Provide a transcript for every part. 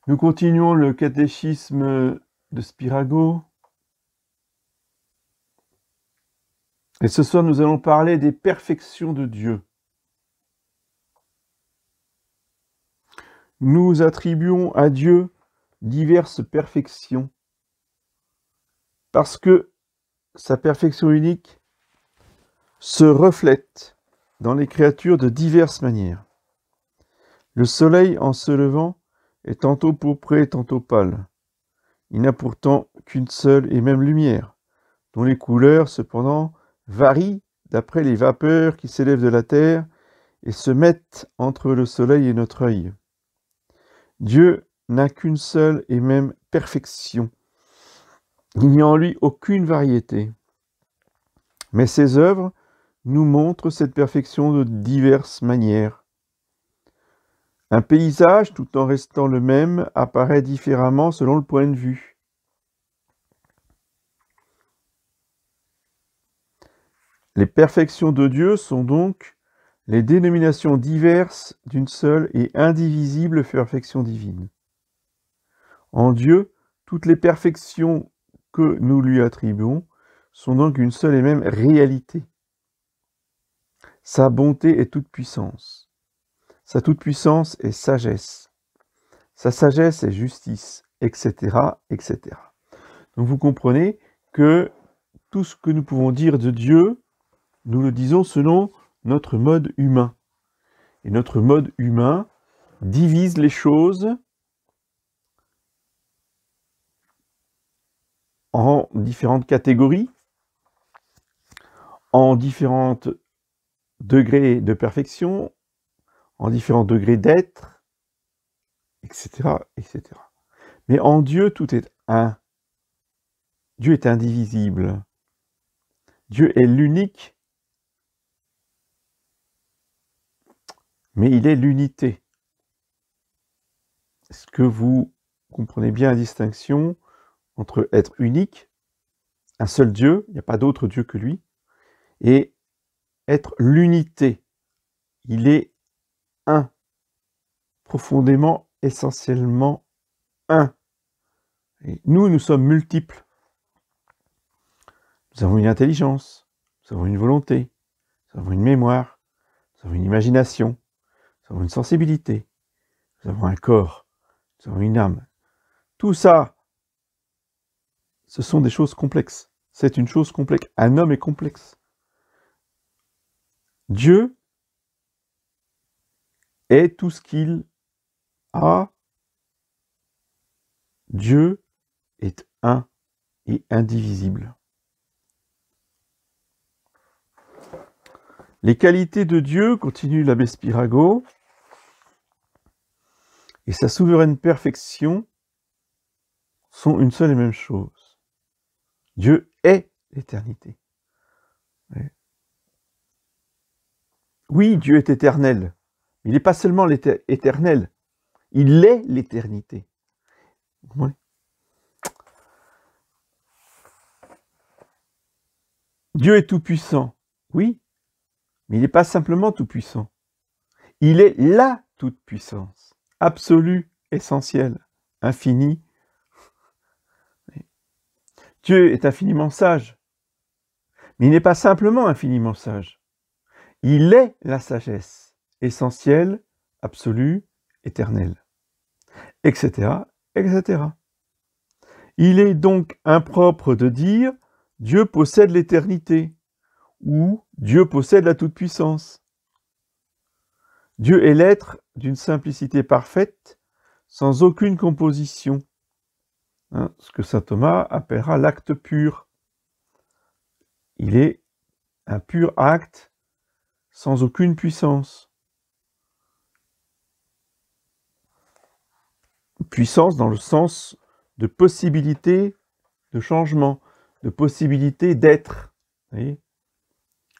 Nous continuons le catéchisme de Spirago. Et ce soir, nous allons parler des perfections de Dieu. Nous attribuons à Dieu diverses perfections parce que sa perfection unique se reflète dans les créatures de diverses manières. Le soleil, en se levant, est tantôt pourpré, tantôt pâle. Il n'a pourtant qu'une seule et même lumière, dont les couleurs, cependant, varient d'après les vapeurs qui s'élèvent de la terre et se mettent entre le soleil et notre œil. Dieu n'a qu'une seule et même perfection. Il n'y a en lui aucune variété. Mais ses œuvres nous montrent cette perfection de diverses manières. Un paysage, tout en restant le même, apparaît différemment selon le point de vue. Les perfections de Dieu sont donc les dénominations diverses d'une seule et indivisible perfection divine. En Dieu, toutes les perfections que nous lui attribuons sont donc une seule et même réalité. Sa bonté est toute puissance. Sa toute puissance est sagesse. Sa sagesse est justice, etc., etc. Donc vous comprenez que tout ce que nous pouvons dire de Dieu, nous le disons selon notre mode humain. Et notre mode humain divise les choses en différentes catégories, en différents degrés de perfection, en différents degrés d'être, etc., etc. Mais en Dieu, tout est un. Dieu est indivisible. Dieu est l'unique, mais il est l'unité. Est-ce que vous comprenez bien la distinction entre être unique, un seul Dieu, il n'y a pas d'autre Dieu que lui, et être l'unité? Il est un, profondément, essentiellement un. Et nous sommes multiples. Nous avons une intelligence, nous avons une volonté, nous avons une mémoire, nous avons une imagination, nous avons une sensibilité, nous avons un corps, nous avons une âme. Tout ça, ce sont des choses complexes. C'est une chose complexe. Un homme est complexe. Dieu est tout ce qu'il a. Dieu est un et indivisible. Les qualités de Dieu, continue l'abbé Spirago, et sa souveraine perfection sont une seule et même chose. Dieu est l'éternité. Oui, Dieu est éternel. Il n'est pas seulement éternel, il est l'éternité. Dieu est tout-puissant, oui, mais il n'est pas simplement tout-puissant. Il est la toute-puissance, absolue, essentielle, infinie. Dieu est infiniment sage, mais il n'est pas simplement infiniment sage. Il est la sagesse, essentielle, absolue, éternelle, etc., etc. Il est donc impropre de dire « Dieu possède l'éternité » ou « Dieu possède la toute-puissance ». Dieu est l'être d'une simplicité parfaite, sans aucune composition, ce que saint Thomas appellera l'acte pur. Il est un pur acte, sans aucune puissance. Puissance dans le sens de possibilité de changement, de possibilité d'être,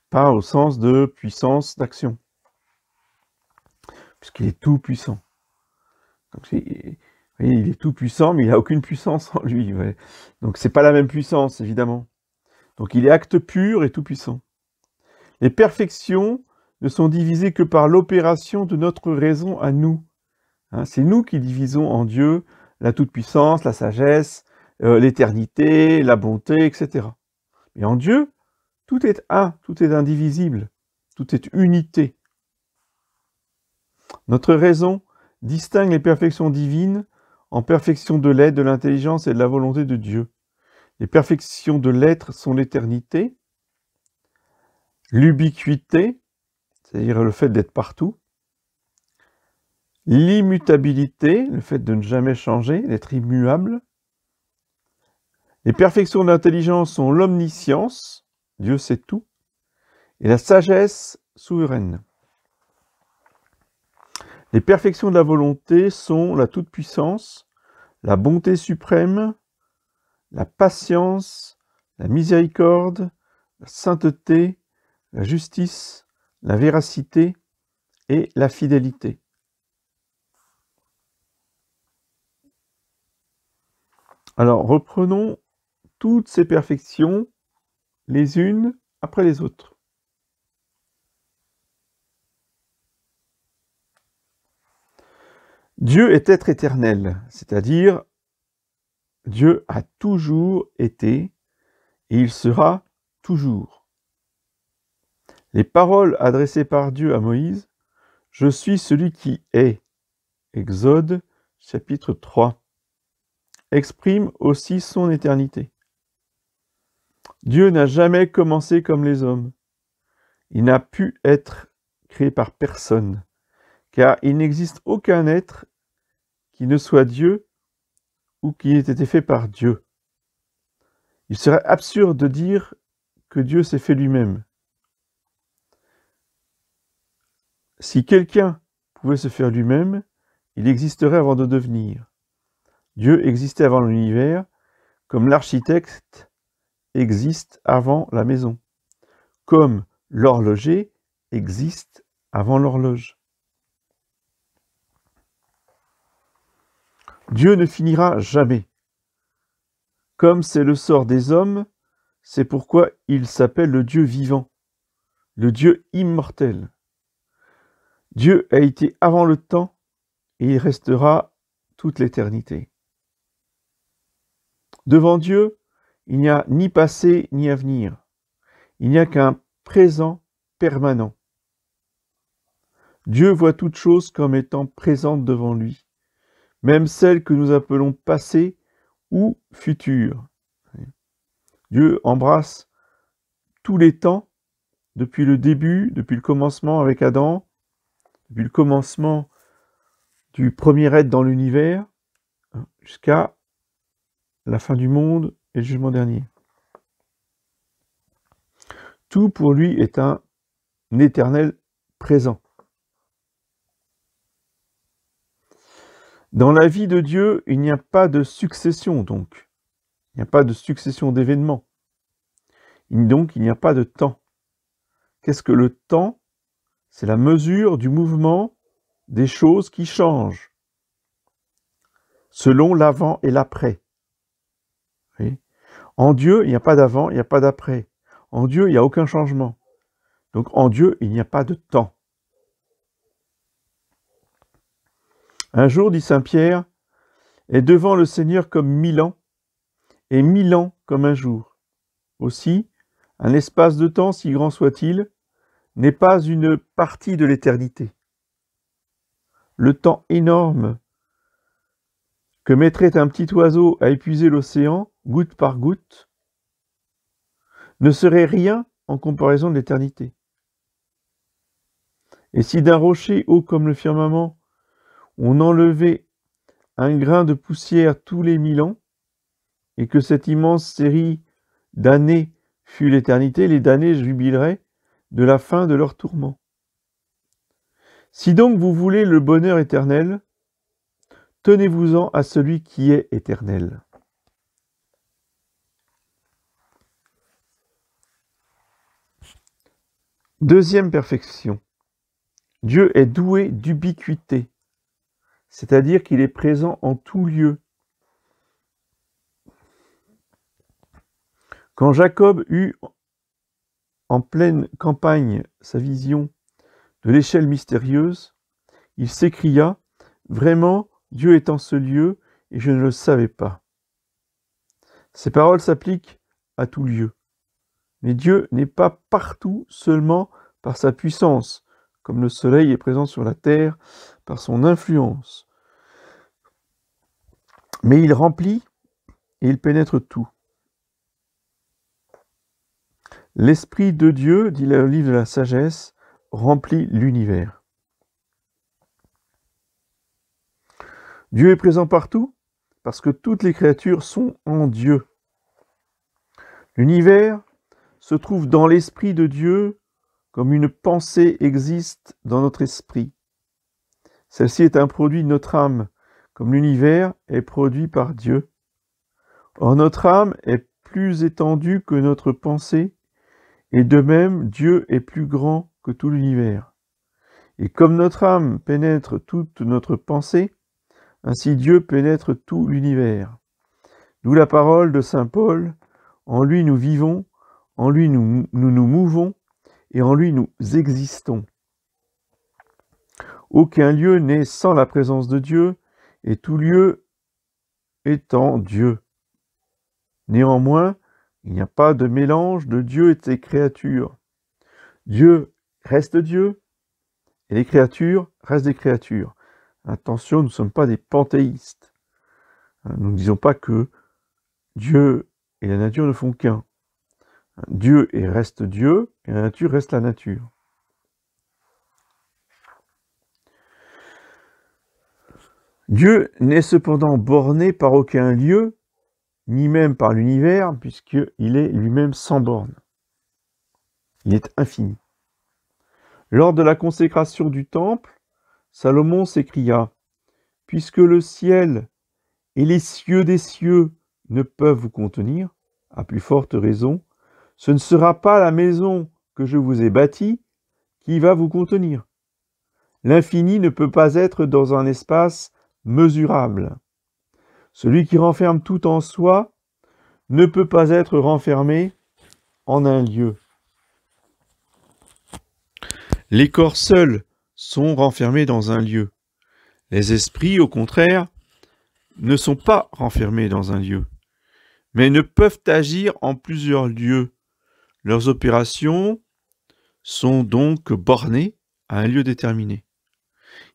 pas au sens de puissance d'action, puisqu'il est tout puissant. Donc, il est tout puissant, mais il n'a aucune puissance en lui. Ouais. Donc c'est pas la même puissance, évidemment. Donc il est acte pur et tout puissant. Les perfections ne sont divisées que par l'opération de notre raison à nous. C'est nous qui divisons en Dieu la toute-puissance, la sagesse, l'éternité, la bonté, etc. Et en Dieu, tout est un, tout est indivisible, tout est unité. Notre raison distingue les perfections divines en perfection de l'être, de l'intelligence et de la volonté de Dieu. Les perfections de l'être sont l'éternité, l'ubiquité, c'est-à-dire le fait d'être partout, l'immutabilité, le fait de ne jamais changer, d'être immuable. Les perfections de l'intelligence sont l'omniscience, Dieu sait tout, et la sagesse souveraine. Les perfections de la volonté sont la toute-puissance, la bonté suprême, la patience, la miséricorde, la sainteté, la justice, la véracité et la fidélité. Alors, reprenons toutes ces perfections les unes après les autres. Dieu est être éternel, c'est-à-dire Dieu a toujours été et il sera toujours. Les paroles adressées par Dieu à Moïse, « Je suis celui qui est » Exode chapitre 3, expriment aussi son éternité. Dieu n'a jamais commencé comme les hommes. Il n'a pu être créé par personne, car il n'existe aucun être qui ne soit Dieu ou qui ait été fait par Dieu. Il serait absurde de dire que Dieu s'est fait lui-même. Si quelqu'un pouvait se faire lui-même, il existerait avant de devenir. Dieu existait avant l'univers, comme l'architecte existe avant la maison, comme l'horloger existe avant l'horloge. Dieu ne finira jamais. Comme c'est le sort des hommes, c'est pourquoi il s'appelle le Dieu vivant, le Dieu immortel. Dieu a été avant le temps et il restera toute l'éternité. Devant Dieu, il n'y a ni passé ni avenir. Il n'y a qu'un présent permanent. Dieu voit toutes choses comme étant présentes devant lui, même celles que nous appelons passé ou futur. Dieu embrasse tous les temps, depuis le début, depuis le commencement avec Adam, depuis le commencement du premier être dans l'univers, jusqu'à la fin du monde et le jugement dernier. Tout pour lui est un éternel présent. Dans la vie de Dieu, il n'y a pas de succession, donc. Il n'y a pas de succession d'événements. Donc, il n'y a pas de temps. Qu'est-ce que le temps? C'est la mesure du mouvement des choses qui changent, selon l'avant et l'après. En Dieu, il n'y a pas d'avant, il n'y a pas d'après. En Dieu, il n'y a aucun changement. Donc, en Dieu, il n'y a pas de temps. Un jour, dit saint Pierre, est devant le Seigneur comme 1000 ans, et 1000 ans comme un jour. Aussi, un espace de temps, si grand soit-il, n'est pas une partie de l'éternité. Le temps énorme que mettrait un petit oiseau à épuiser l'océan, goutte par goutte, ne serait rien en comparaison de l'éternité. Et si d'un rocher haut comme le firmament, on enlevait un grain de poussière tous les 1000 ans, et que cette immense série d'années fût l'éternité, les damnés jubileraient de la fin de leur tourment. Si donc vous voulez le bonheur éternel, tenez-vous-en à celui qui est éternel. Deuxième perfection. Dieu est doué d'ubiquité, c'est-à-dire qu'il est présent en tout lieu. Quand Jacob eut en pleine campagne sa vision de l'échelle mystérieuse, il s'écria « Vraiment, Dieu est en ce lieu et je ne le savais pas. Ces paroles s'appliquent à tout lieu. Mais Dieu n'est pas partout seulement par sa puissance, comme le soleil est présent sur la terre par son influence. Mais il remplit et il pénètre tout. L'Esprit de Dieu, dit le livre de la sagesse, remplit l'univers. Dieu est présent partout parce que toutes les créatures sont en Dieu. L'univers se trouve dans l'Esprit de Dieu comme une pensée existe dans notre esprit. Celle-ci est un produit de notre âme, comme l'univers est produit par Dieu. Or notre âme est plus étendue que notre pensée, et de même Dieu est plus grand que tout l'univers. Et comme notre âme pénètre toute notre pensée, ainsi Dieu pénètre tout l'univers. D'où la parole de saint Paul, en lui nous vivons, en lui nous nous mouvons, et en lui nous existons. Aucun lieu n'est sans la présence de Dieu, et tout lieu est en Dieu. Néanmoins, il n'y a pas de mélange de Dieu et de ses créatures. Dieu reste Dieu, et les créatures restent des créatures. Attention, nous ne sommes pas des panthéistes. Nous ne disons pas que Dieu et la nature ne font qu'un. Dieu reste Dieu, et la nature reste la nature. Dieu n'est cependant borné par aucun lieu, ni même par l'univers, puisqu'il est lui-même sans borne. Il est infini. Lors de la consécration du temple, Salomon s'écria « Puisque le ciel et les cieux des cieux ne peuvent vous contenir, à plus forte raison, ce ne sera pas la maison que je vous ai bâtie qui va vous contenir. L'infini ne peut pas être dans un espace mesurable. Celui qui renferme tout en soi ne peut pas être renfermé en un lieu. Les corps seuls sont renfermés dans un lieu. Les esprits, au contraire, ne sont pas renfermés dans un lieu, mais ne peuvent agir en plusieurs lieux. Leurs opérations sont donc bornées à un lieu déterminé.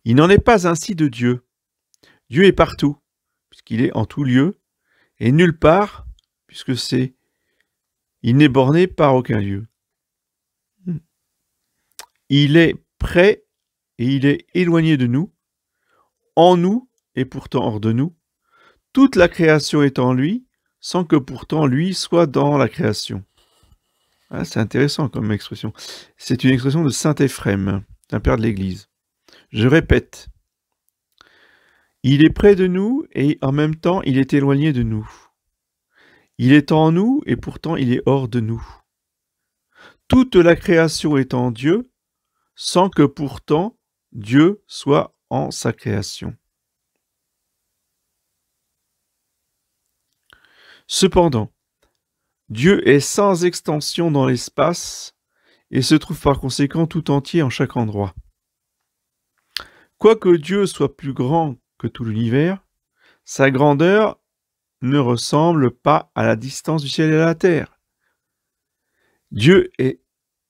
Il n'en est pas ainsi de Dieu. Dieu est partout, puisqu'il est en tout lieu, et nulle part, puisque il n'est borné par aucun lieu. Il est près et il est éloigné de nous, en nous et pourtant hors de nous. Toute la création est en lui, sans que pourtant lui soit dans la création. Ah, c'est intéressant comme expression. C'est une expression de saint Éphrem, un père de l'Église. Je répète, il est près de nous et en même temps il est éloigné de nous. Il est en nous et pourtant il est hors de nous. Toute la création est en Dieu, sans que pourtant Dieu soit en sa création. Cependant, Dieu est sans extension dans l'espace et se trouve par conséquent tout entier en chaque endroit. Quoique Dieu soit plus grand que tout l'univers, sa grandeur ne ressemble pas à la distance du ciel et de la terre. Dieu est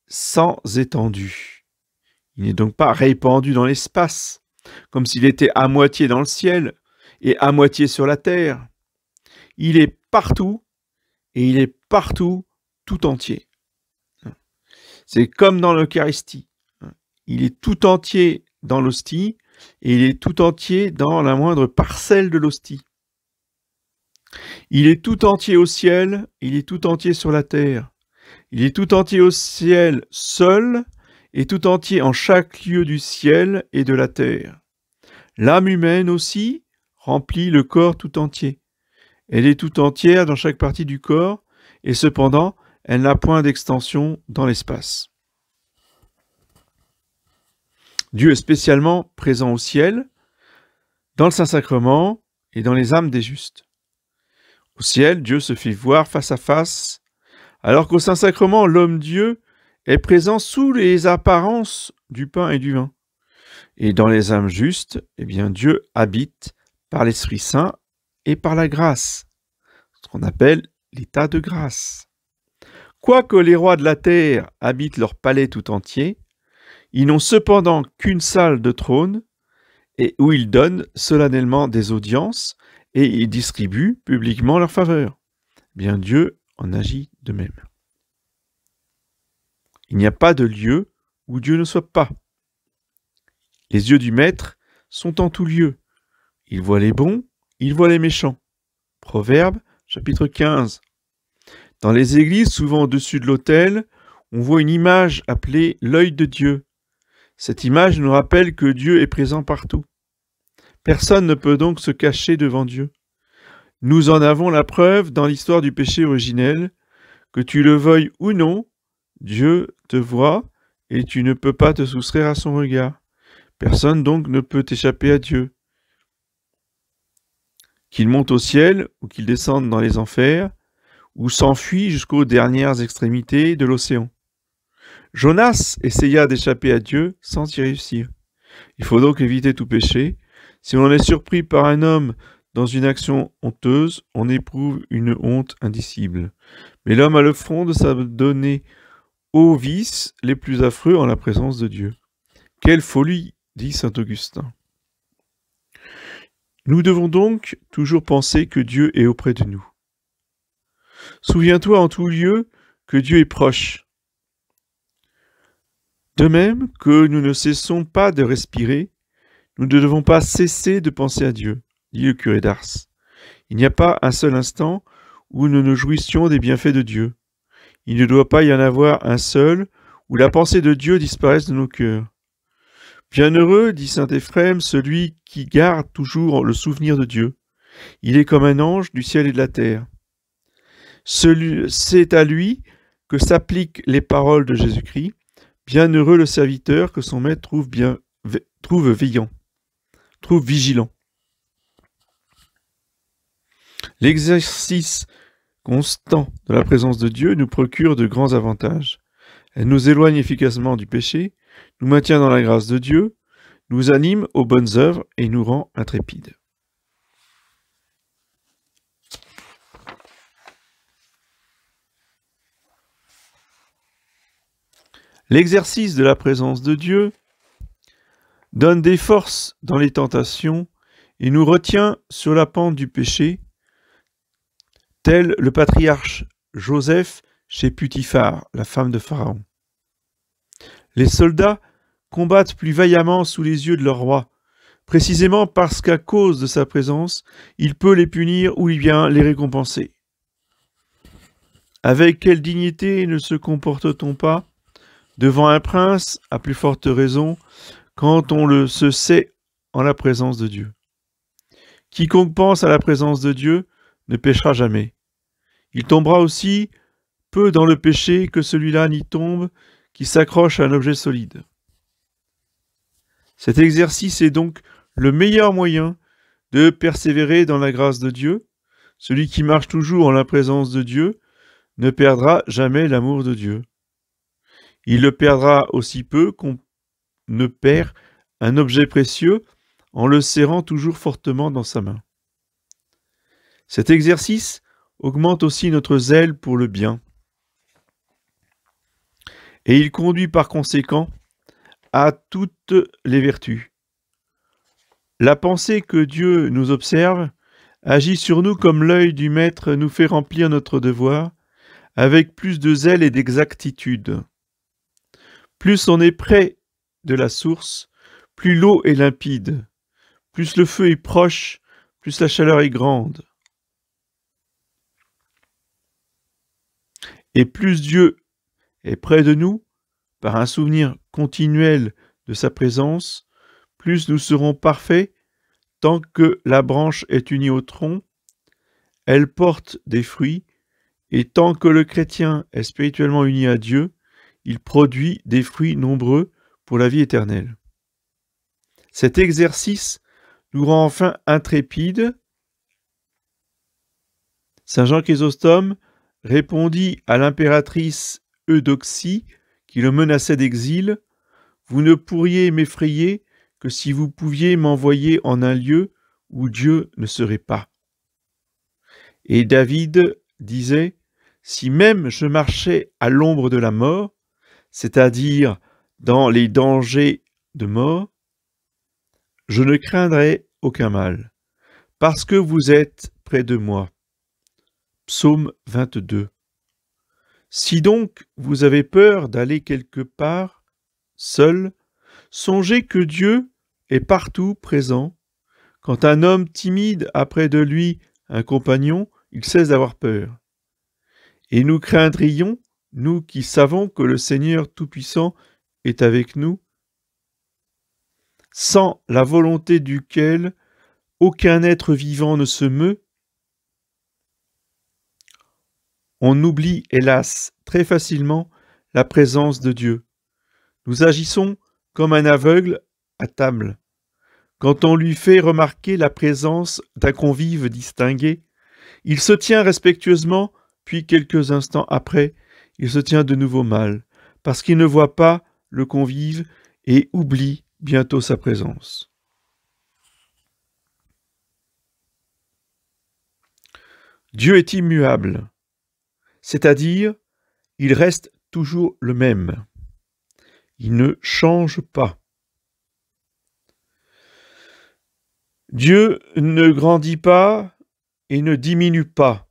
sans étendue. Il n'est donc pas répandu dans l'espace, comme s'il était à moitié dans le ciel et à moitié sur la terre. Il est partout et il est partout tout entier. C'est comme dans l'Eucharistie. Il est tout entier dans l'hostie et il est tout entier dans la moindre parcelle de l'hostie. Il est tout entier au ciel, il est tout entier sur la terre. Il est tout entier au ciel seul et tout entier en chaque lieu du ciel et de la terre. L'âme humaine aussi remplit le corps tout entier. Elle est tout entière dans chaque partie du corps et cependant, elle n'a point d'extension dans l'espace. Dieu est spécialement présent au ciel, dans le Saint-Sacrement et dans les âmes des justes. Au ciel, Dieu se fait voir face à face, alors qu'au Saint-Sacrement, l'homme-Dieu est présent sous les apparences du pain et du vin. Et dans les âmes justes, eh bien, Dieu habite par l'Esprit Saint et par la grâce, ce qu'on appelle l'état de grâce. Quoique les rois de la terre habitent leur palais tout entier, ils n'ont cependant qu'une salle de trône et où ils donnent solennellement des audiences et ils distribuent publiquement leur faveur. Bien Dieu en agit de même. Il n'y a pas de lieu où Dieu ne soit pas. Les yeux du Maître sont en tout lieu. Il voit les bons, il voit les méchants. Proverbe, chapitre 15. Dans les églises, souvent au-dessus de l'autel, on voit une image appelée l'œil de Dieu. Cette image nous rappelle que Dieu est présent partout. Personne ne peut donc se cacher devant Dieu. Nous en avons la preuve dans l'histoire du péché originel, que tu le veuilles ou non, Dieu te voit et tu ne peux pas te soustraire à son regard. Personne donc ne peut échapper à Dieu. Qu'il monte au ciel ou qu'il descende dans les enfers, ou s'enfuit jusqu'aux dernières extrémités de l'océan. Jonas essaya d'échapper à Dieu sans y réussir. Il faut donc éviter tout péché. Si l'on est surpris par un homme dans une action honteuse, on éprouve une honte indicible. Mais l'homme a le front de s'adonner aux vices les plus affreux en la présence de Dieu. Quelle folie, dit saint Augustin. Nous devons donc toujours penser que Dieu est auprès de nous. Souviens-toi en tout lieu que Dieu est proche. De même que nous ne cessons pas de respirer, nous ne devons pas cesser de penser à Dieu, dit le curé d'Ars. Il n'y a pas un seul instant où nous ne jouissions des bienfaits de Dieu. Il ne doit pas y en avoir un seul où la pensée de Dieu disparaisse de nos cœurs. Bienheureux, dit saint Éphrem, celui qui garde toujours le souvenir de Dieu. Il est comme un ange du ciel et de la terre. C'est à lui que s'appliquent les paroles de Jésus-Christ. Bienheureux le serviteur que son maître trouve vigilant. L'exercice constant de la présence de Dieu nous procure de grands avantages. Elle nous éloigne efficacement du péché, nous maintient dans la grâce de Dieu, nous anime aux bonnes œuvres et nous rend intrépides. L'exercice de la présence de Dieu donne des forces dans les tentations et nous retient sur la pente du péché, tel le patriarche Joseph chez Putiphar, la femme de Pharaon. Les soldats combattent plus vaillamment sous les yeux de leur roi, précisément parce qu'à cause de sa présence, il peut les punir ou bien les récompenser. Avec quelle dignité ne se comporte-t-on pas devant un prince, à plus forte raison, quand on se sait en la présence de Dieu. Quiconque pense à la présence de Dieu ne péchera jamais. Il tombera aussi peu dans le péché que celui-là n'y tombe qui s'accroche à un objet solide. Cet exercice est donc le meilleur moyen de persévérer dans la grâce de Dieu. Celui qui marche toujours en la présence de Dieu ne perdra jamais l'amour de Dieu. Il le perdra aussi peu qu'on ne perd un objet précieux en le serrant toujours fortement dans sa main. Cet exercice augmente aussi notre zèle pour le bien. Et il conduit par conséquent à toutes les vertus. La pensée que Dieu nous observe agit sur nous comme l'œil du Maître nous fait remplir notre devoir avec plus de zèle et d'exactitude. Plus on est près de la source, plus l'eau est limpide, plus le feu est proche, plus la chaleur est grande. Et plus Dieu est près de nous, par un souvenir continuel de sa présence, plus nous serons parfaits tant que la branche est unie au tronc, elle porte des fruits, et tant que le chrétien est spirituellement uni à Dieu, il produit des fruits nombreux pour la vie éternelle. Cet exercice nous rend enfin intrépides. Saint Jean Chrysostome répondit à l'impératrice Eudoxie qui le menaçait d'exil, « Vous ne pourriez m'effrayer que si vous pouviez m'envoyer en un lieu où Dieu ne serait pas. » Et David disait, « Si même je marchais à l'ombre de la mort, c'est-à-dire dans les dangers de mort, je ne craindrai aucun mal, parce que vous êtes près de moi. » Psaume 22. Si donc vous avez peur d'aller quelque part, seul, songez que Dieu est partout présent. Quand un homme timide a près de lui un compagnon, il cesse d'avoir peur. Et nous craindrions, nous qui savons que le Seigneur Tout-Puissant est avec nous, sans la volonté duquel aucun être vivant ne se meut. On oublie, hélas, très facilement la présence de Dieu. Nous agissons comme un aveugle à table. Quand on lui fait remarquer la présence d'un convive distingué, il se tient respectueusement, puis quelques instants après, il se tient de nouveau mal, parce qu'il ne voit pas le convive et oublie bientôt sa présence. Dieu est immuable, c'est-à-dire, il reste toujours le même. Il ne change pas. Dieu ne grandit pas et ne diminue pas.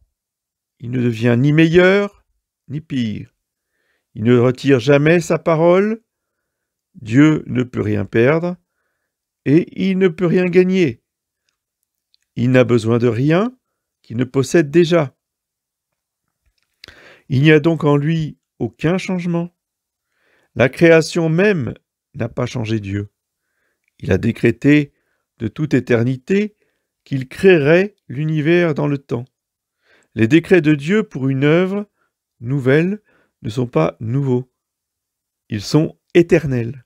Il ne devient ni meilleur ni pire. Il ne retire jamais sa parole. Dieu ne peut rien perdre et il ne peut rien gagner. Il n'a besoin de rien qu'il ne possède déjà. Il n'y a donc en lui aucun changement. La création même n'a pas changé Dieu. Il a décrété de toute éternité qu'il créerait l'univers dans le temps. Les décrets de Dieu pour une œuvre nouvelle ne sont pas nouveaux. Ils sont éternels.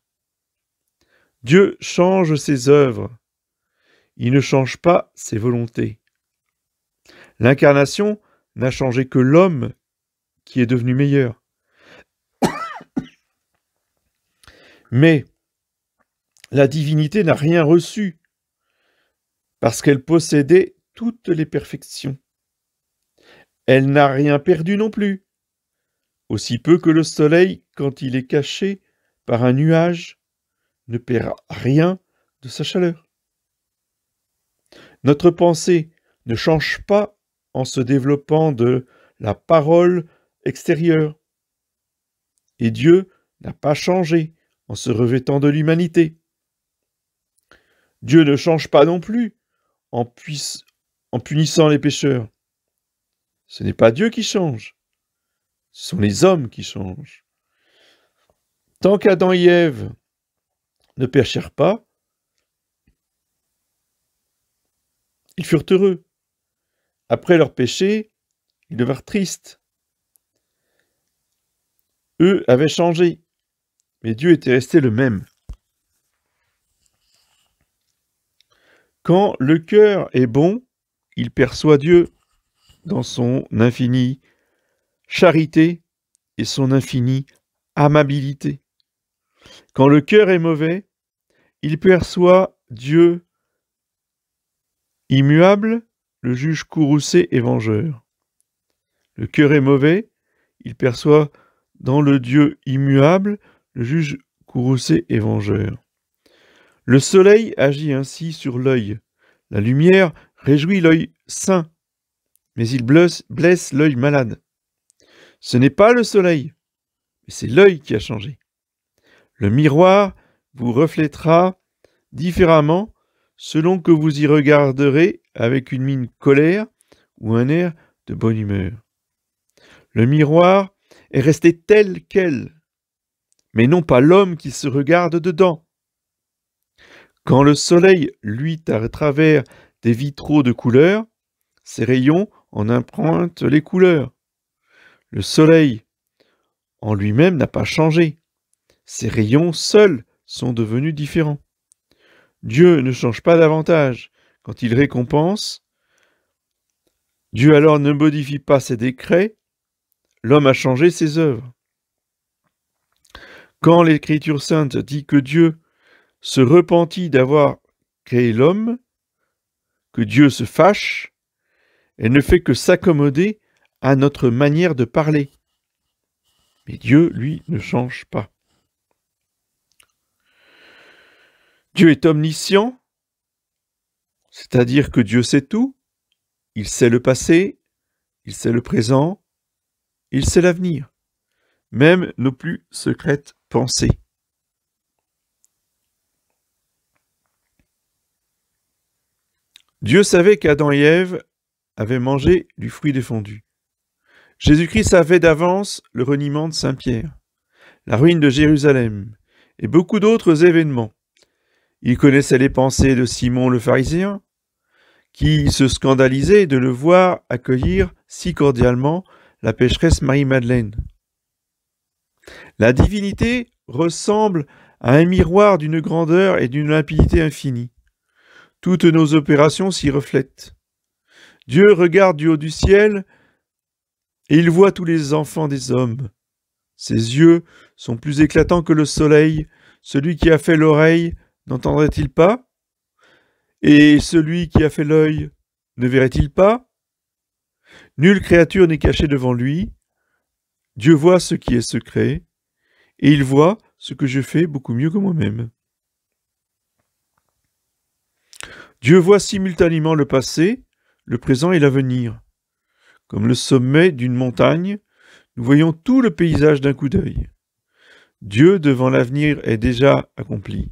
Dieu change ses œuvres. Il ne change pas ses volontés. L'incarnation n'a changé que l'homme qui est devenu meilleur. Mais la divinité n'a rien reçu parce qu'elle possédait toutes les perfections. Elle n'a rien perdu non plus, aussi peu que le soleil, quand il est caché par un nuage, ne perd rien de sa chaleur. Notre pensée ne change pas en se développant de la parole extérieure. Et Dieu n'a pas changé en se revêtant de l'humanité. Dieu ne change pas non plus en punissant les pécheurs. Ce n'est pas Dieu qui change, ce sont les hommes qui changent. Tant qu'Adam et Ève ne péchèrent pas, ils furent heureux. Après leur péché, ils devinrent tristes. Eux avaient changé, mais Dieu était resté le même. Quand le cœur est bon, il perçoit Dieu dans son infinie charité et son infinie amabilité. Quand le cœur est mauvais, il perçoit Dieu immuable, le juge courroucé et vengeur. Le cœur est mauvais, il perçoit dans le Dieu immuable, le juge courroucé et vengeur. Le soleil agit ainsi sur l'œil. La lumière réjouit l'œil sain, mais il blesse l'œil malade. Ce n'est pas le soleil, mais c'est l'œil qui a changé. Le miroir vous reflètera différemment selon que vous y regarderez avec une mine colère ou un air de bonne humeur. Le miroir est resté tel quel, mais non pas l'homme qui se regarde dedans. Quand le soleil luit à travers des vitraux de couleurs, ses rayons en empruntent les couleurs. Le soleil en lui-même n'a pas changé. Ses rayons seuls sont devenus différents. Dieu ne change pas davantage. Quand il récompense, Dieu alors ne modifie pas ses décrets, l'homme a changé ses œuvres. Quand l'Écriture sainte dit que Dieu se repentit d'avoir créé l'homme, que Dieu se fâche, Elle ne fait que s'accommoder à notre manière de parler. Mais Dieu, lui, ne change pas. Dieu est omniscient, c'est-à-dire que Dieu sait tout. Il sait le passé, il sait le présent, il sait l'avenir, même nos plus secrètes pensées. Dieu savait qu'Adam et Ève avaient mangé du fruit défendu. Jésus-Christ savait d'avance le reniement de Saint-Pierre, la ruine de Jérusalem et beaucoup d'autres événements. Il connaissait les pensées de Simon le pharisien, qui se scandalisait de le voir accueillir si cordialement la pécheresse Marie-Madeleine. La divinité ressemble à un miroir d'une grandeur et d'une limpidité infinie. Toutes nos opérations s'y reflètent. Dieu regarde du haut du ciel et il voit tous les enfants des hommes. Ses yeux sont plus éclatants que le soleil. Celui qui a fait l'oreille n'entendrait-il pas? Et celui qui a fait l'œil ne verrait-il pas? Nulle créature n'est cachée devant lui. Dieu voit ce qui est secret, et il voit ce que je fais beaucoup mieux que moi-même. Dieu voit simultanément le passé, le présent et l'avenir. Comme le sommet d'une montagne, nous voyons tout le paysage d'un coup d'œil. Dieu, devant l'avenir, est déjà accompli.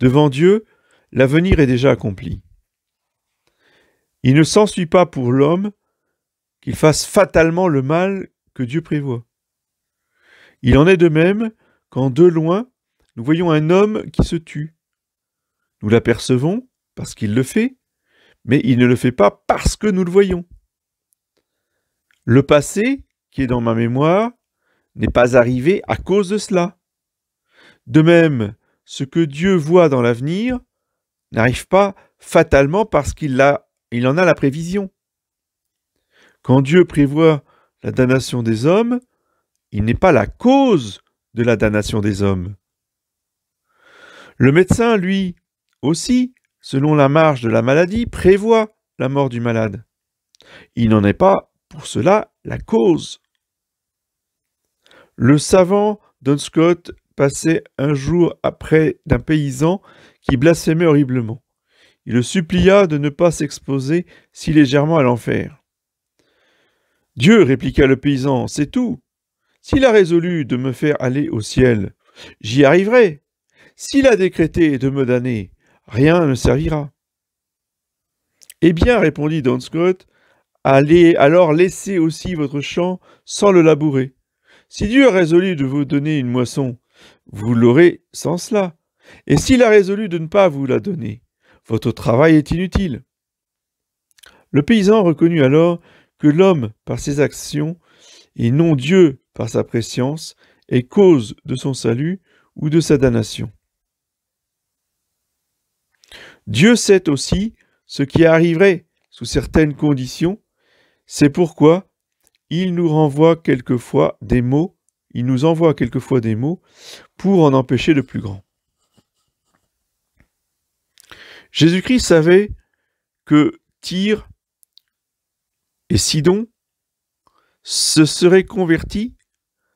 Devant Dieu, l'avenir est déjà accompli. Il ne s'ensuit pas pour l'homme qu'il fasse fatalement le mal que Dieu prévoit. Il en est de même quand de loin, nous voyons un homme qui se tue. Nous l'apercevons parce qu'il le fait, mais il ne le fait pas parce que nous le voyons. Le passé, qui est dans ma mémoire, n'est pas arrivé à cause de cela. De même, ce que Dieu voit dans l'avenir n'arrive pas fatalement parce qu'il en a la prévision. Quand Dieu prévoit la damnation des hommes, il n'est pas la cause de la damnation des hommes. Le médecin, lui, aussi, selon la marge de la maladie, prévoit la mort du malade. Il n'en est pas, pour cela, la cause. Le savant Don Scott passait un jour après d'un paysan qui blasphémait horriblement. Il le supplia de ne pas s'exposer si légèrement à l'enfer. « Dieu, répliqua le paysan, c'est tout. S'il a résolu de me faire aller au ciel, j'y arriverai. S'il a décrété de me damner, rien ne servira. » « Eh bien, répondit Don Scott, allez alors laisser aussi votre champ sans le labourer. Si Dieu a résolu de vous donner une moisson, vous l'aurez sans cela. Et s'il a résolu de ne pas vous la donner, votre travail est inutile. » Le paysan reconnut alors que l'homme, par ses actions, et non Dieu, par sa prescience, est cause de son salut ou de sa damnation. Dieu sait aussi ce qui arriverait sous certaines conditions, c'est pourquoi il nous envoie quelquefois des mots pour en empêcher le plus grand. Jésus-Christ savait que Tyr et Sidon se seraient convertis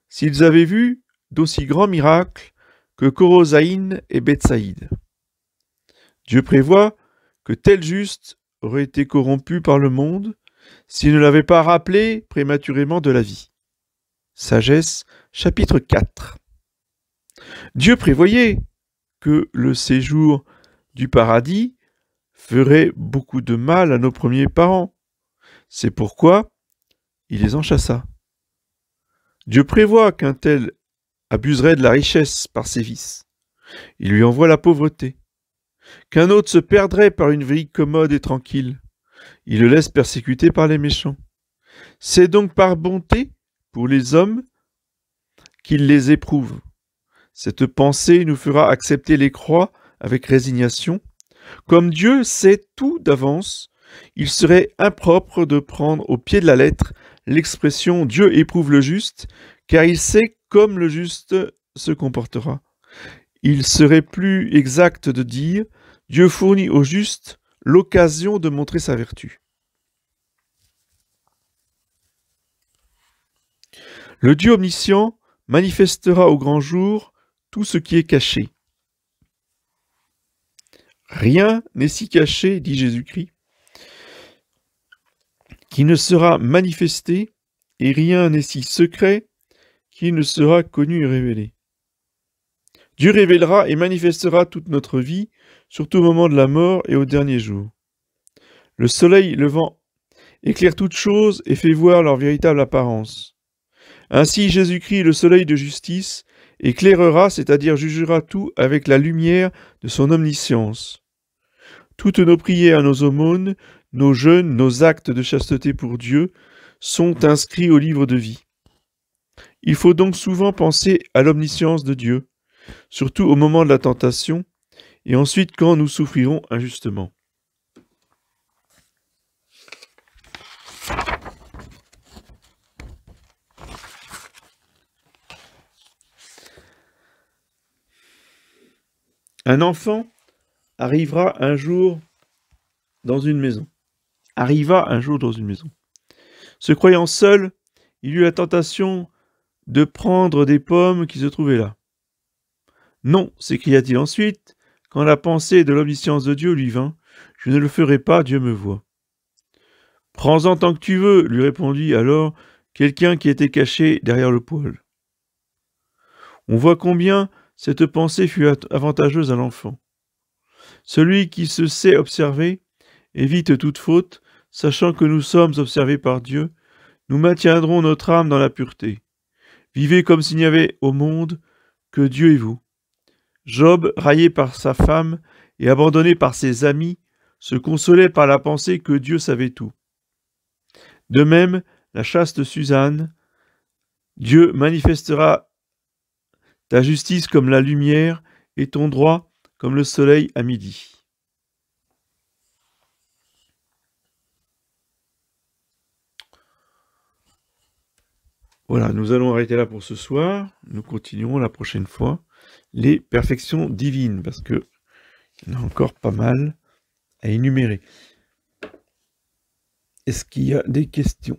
s'ils avaient vu d'aussi grands miracles que Corosaïne et Bethsaïde. Dieu prévoit que tel juste aurait été corrompu par le monde s'il ne l'avait pas rappelé prématurément de la vie. Sagesse, chapitre 4. Dieu prévoyait que le séjour du paradis ferait beaucoup de mal à nos premiers parents. C'est pourquoi il les en chassa. Dieu prévoit qu'un tel abuserait de la richesse par ses vices. Il lui envoie la pauvreté. Qu'un autre se perdrait par une vie commode et tranquille. Il le laisse persécuter par les méchants. C'est donc par bonté pour les hommes qu'il les éprouve. Cette pensée nous fera accepter les croix avec résignation. Comme Dieu sait tout d'avance, il serait impropre de prendre au pied de la lettre l'expression « Dieu éprouve le juste », car il sait comme le juste se comportera. Il serait plus exact de dire « Dieu fournit au juste l'occasion de montrer sa vertu ». Le Dieu omniscient manifestera au grand jour tout ce qui est caché. Rien n'est si caché, dit Jésus-Christ, qui ne sera manifesté, et rien n'est si secret qui ne sera connu et révélé. Dieu révélera et manifestera toute notre vie, surtout au moment de la mort et au dernier jour. Le soleil levant éclaire toutes choses et fait voir leur véritable apparence. Ainsi Jésus-Christ, le soleil de justice, éclairera, c'est-à-dire jugera tout avec la lumière de son omniscience. Toutes nos prières, nos aumônes, nos jeûnes, nos actes de chasteté pour Dieu sont inscrits au livre de vie. Il faut donc souvent penser à l'omniscience de Dieu, surtout au moment de la tentation, et ensuite quand nous souffrirons injustement. Un enfant arriva un jour dans une maison. Se croyant seul, il eut la tentation de prendre des pommes qui se trouvaient là. Non, s'écria-t-il ensuite, quand la pensée de l'omniscience de Dieu lui vint, je ne le ferai pas, Dieu me voit. Prends-en tant que tu veux, lui répondit alors quelqu'un qui était caché derrière le poêle. On voit combien cette pensée fut avantageuse à l'enfant. Celui qui se sait observer évite toute faute, sachant que nous sommes observés par Dieu, nous maintiendrons notre âme dans la pureté. Vivez comme s'il n'y avait au monde que Dieu et vous. Job, raillé par sa femme et abandonné par ses amis, se consolait par la pensée que Dieu savait tout. De même, la chaste Suzanne, Dieu manifestera ta justice comme la lumière et ton droit comme le soleil à midi. Voilà, nous allons arrêter là pour ce soir. Nous continuerons la prochaine fois les perfections divines, parce que il y en a encore pas mal à énumérer. Est-ce qu'il y a des questions ?